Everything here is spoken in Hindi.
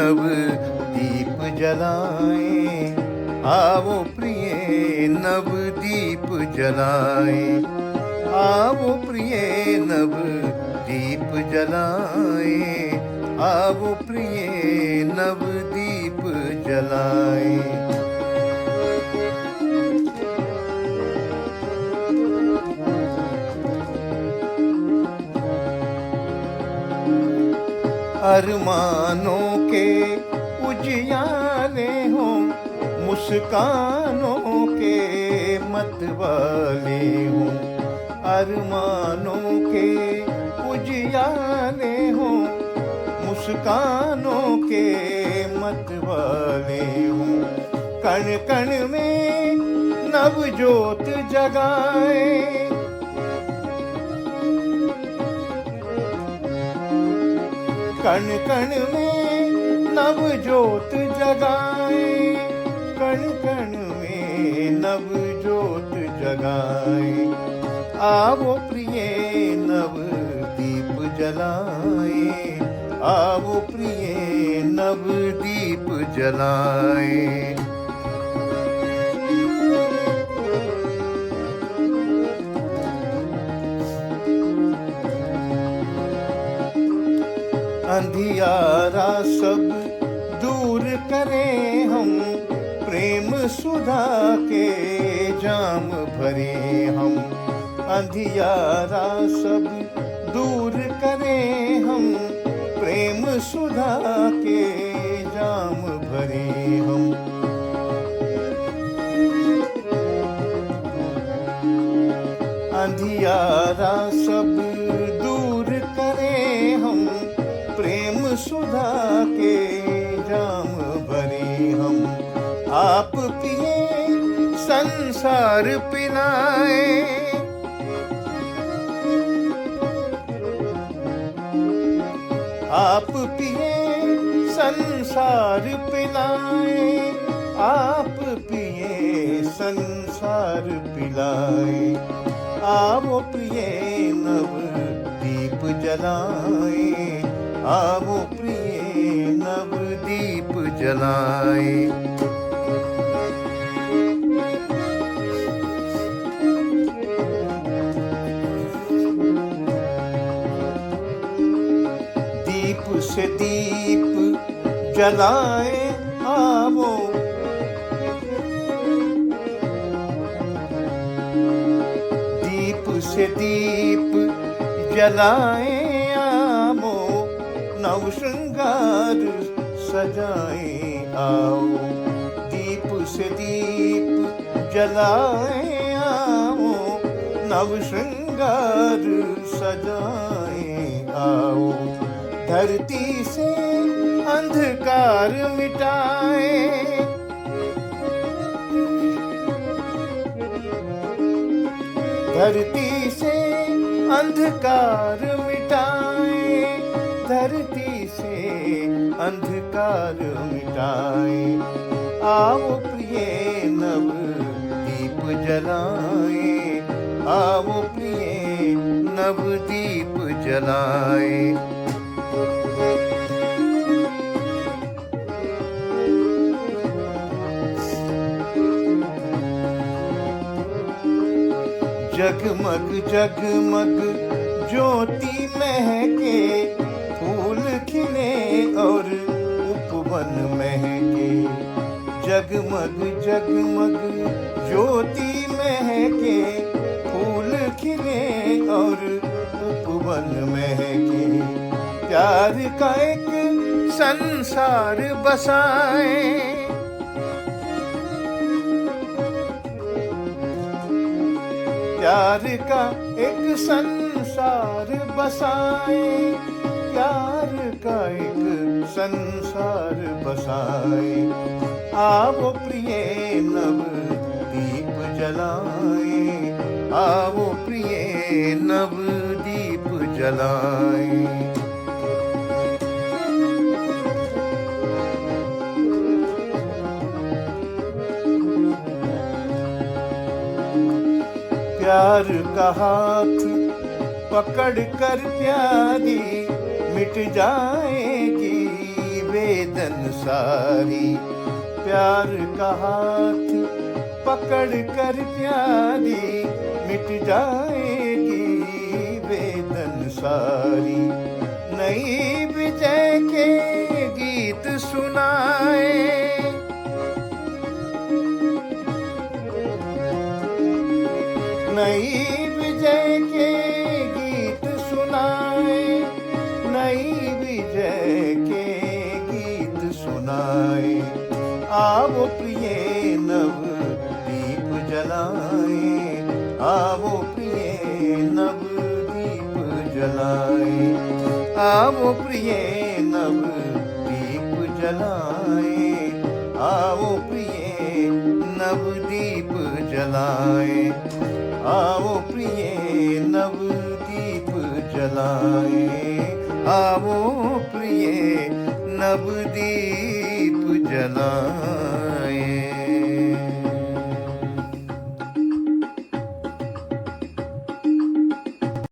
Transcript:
नव दीप जलाएं, आओ प्रिय नव दीप जलाएं, आओ प्रिय नव दीप जलाएं, आओ प्रिय नव दीप जलाएं। अरमानों के उजियारे हों, मुस्कानों के मतवाले हों, अरमानों के उजियारे हों, मुस्कानों के मतवाले हों, कण कण में नवजोत जगाए, कण कण में नवजोत जगाए, कण कण में नवजोत जगाए, आओ प्रिय नव दीप जलाए, आओ प्रिय नव दीप जलाए। अंधियारा सब दूर करें हम, प्रेम सुधा के जाम भरे हम, अंधियारा सब दूर करें हम, प्रेम सुधा के जाम भरे हम। अंधियारा सब दूर करें हम, प्रेम सुधा के जाम भरे हम, आप पिए संसार पिलाए, आप पिए संसार पिलाए, आप पिए संसार पिलाए, आओ प्रिय नव दीप जलाए, आओ प्रिय नव दीप जलाए। दीप से दीप जलाए आओ, दीप से दीप जलाए आओ, नव श्रृंगार सजाए आओ, दीप से दीप जलाए आओ, नव श्रृंगार सजाए आओ, धरती से अंधकार मिटाए, धरती से अंधकार मिटाए, धरती से अंधकार मिटाए, आओ प्रिय नव दीप जलाए, आओ प्रिय नव दीप जलाए। जगमग जगमग ज्योति महके, फूल खिले और उपवन महके, जगमग जगमग ज्योति महके, फूल खिले और उपवन महके, प्यार का एक संसार बसाए, प्यार का एक संसार बसाए, प्यार का एक संसार बसाए, आओ प्रिय नव दीप जलाए, आओ प्रिय नव दीप जलाए। प्यार का हाथ पकड़ कर प्यारी मिट जाएगी वेदन सारी। प्यार का हाथ पकड़ कर प्यारी, मिट जाएगी वेदन सारी। नई विजय के गीत सुनाए, नई विजय के गीत सुनाए, नई विजय के गीत सुनाए। आओ प्रिय नव दीप जलाए, आओ प्रिय नव दीप जलाए, आओ प्रिय नव दीप जलाए, आओ प्रिय नव दीप जलाए, आओ प्रिय नव दीप जलाए, आओ प्रिय नव दीप जलाए।